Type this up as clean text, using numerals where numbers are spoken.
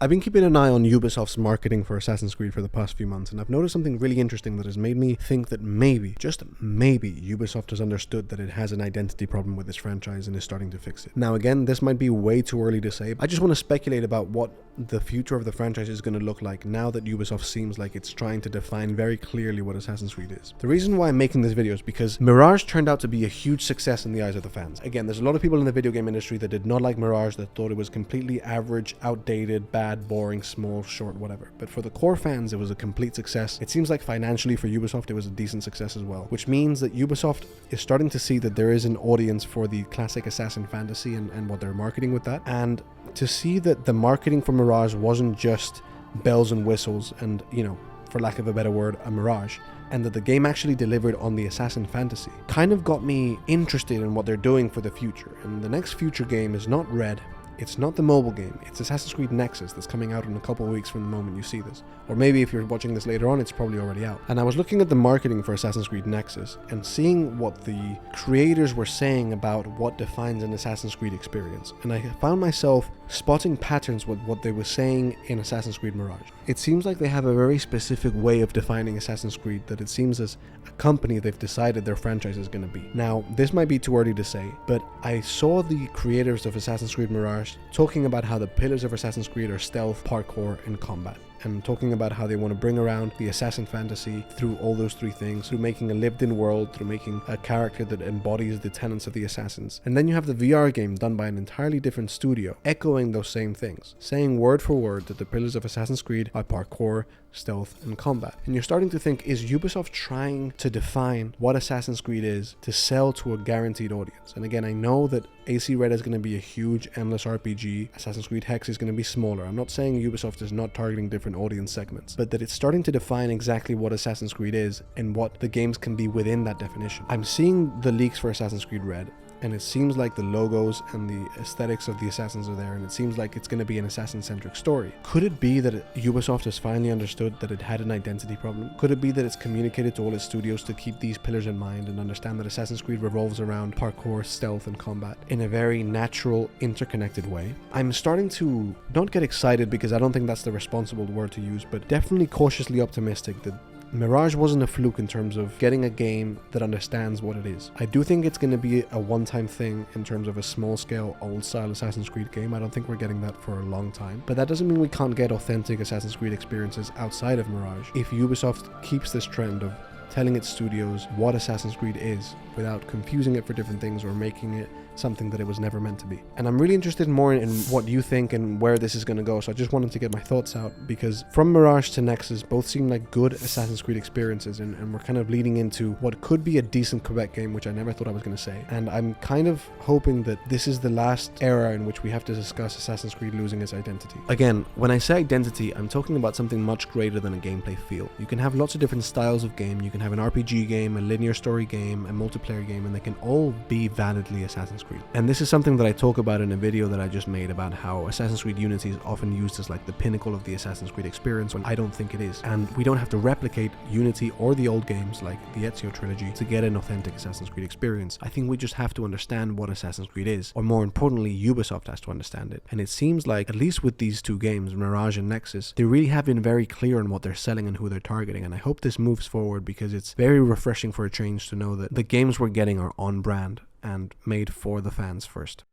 I've been keeping an eye on Ubisoft's marketing for Assassin's Creed for the past few months, and I've noticed something really interesting that has made me think that maybe, just maybe, Ubisoft has understood that it has an identity problem with this franchise and is starting to fix it. Now again, this might be way too early to say. I just want to speculate about what the future of the franchise is going to look like now that Ubisoft seems like it's trying to define very clearly what Assassin's Creed is. The reason why I'm making this video is because Mirage turned out to be a huge success in the eyes of the fans. Again, there's a lot of people in the video game industry that did not like Mirage, that thought it was completely average, outdated, bad, boring, small, short, whatever. But for the core fans, it was a complete success. It seems like financially for Ubisoft, it was a decent success as well, which means that Ubisoft is starting to see that there is an audience for the classic assassin fantasy and what they're marketing with that. And to see that the marketing for Mirage wasn't just bells and whistles and, you know, for lack of a better word, a mirage, and that the game actually delivered on the assassin fantasy, kind of got me interested in what they're doing for the future. And the next future game is not Red, it's not the mobile game, it's Assassin's Creed Nexus that's coming out in a couple of weeks from the moment you see this. Or maybe if you're watching this later on, it's probably already out. And I was looking at the marketing for Assassin's Creed Nexus and seeing what the creators were saying about what defines an Assassin's Creed experience. And I found myself spotting patterns with what they were saying in Assassin's Creed Mirage. It seems like they have a very specific way of defining Assassin's Creed that it seems as a company they've decided their franchise is going to be. Now, this might be too early to say, but I saw the creators of Assassin's Creed Mirage talking about how the pillars of Assassin's Creed are stealth, parkour, and combat. And talking about how they want to bring around the assassin fantasy through all those three things, through making a lived-in world, through making a character that embodies the tenets of the assassins. And then you have the VR game done by an entirely different studio, echoing those same things, saying word for word that the pillars of Assassin's Creed are parkour, stealth, and combat. And you're starting to think, is Ubisoft trying to define what Assassin's Creed is to sell to a guaranteed audience? And again, I know that AC Red is going to be a huge, endless RPG. Assassin's Creed Hex is going to be smaller. I'm not saying Ubisoft is not targeting different audience segments, but that it's starting to define exactly what Assassin's Creed is and what the games can be within that definition. I'm seeing the leaks for Assassin's Creed Red, and it seems like the logos and the aesthetics of the assassins are there, and it seems like it's going to be an assassin-centric story. Could it be that Ubisoft has finally understood that it had an identity problem? Could it be that it's communicated to all its studios to keep these pillars in mind and understand that Assassin's Creed revolves around parkour, stealth, and combat in a very natural, interconnected way? I'm starting to not get excited, because I don't think that's the responsible word to use, but definitely cautiously optimistic that Mirage wasn't a fluke in terms of getting a game that understands what it is. I do think it's going to be a one-time thing in terms of a small-scale, old-style Assassin's Creed game. I don't think we're getting that for a long time. But that doesn't mean we can't get authentic Assassin's Creed experiences outside of Mirage if Ubisoft keeps this trend of telling its studios what Assassin's Creed is without confusing it for different things or making it something that it was never meant to be. And I'm really interested more in what you think and where this is going to go, so I just wanted to get my thoughts out, because from Mirage to Nexus both seem like good Assassin's Creed experiences, and we're kind of leading into what could be a decent Quebec game, which I never thought I was going to say. And I'm kind of hoping that this is the last era in which we have to discuss Assassin's Creed losing its identity. Again, when I say identity, I'm talking about something much greater than a gameplay feel. You can have lots of different styles of game. You can have an RPG game, a linear story game, a multiplayer game, and they can all be validly Assassin's Creed. And this is something that I talk about in a video that I just made about how Assassin's Creed Unity is often used as like the pinnacle of the Assassin's Creed experience, when I don't think it is. And we don't have to replicate Unity or the old games like the Ezio trilogy to get an authentic Assassin's Creed experience. I think we just have to understand what Assassin's Creed is, or more importantly, Ubisoft has to understand it. And it seems like, at least with these two games, Mirage and Nexus, they really have been very clear on what they're selling and who they're targeting. And I hope this moves forward, because it's very refreshing for a change to know that the games we're getting are on brand and made for the fans first.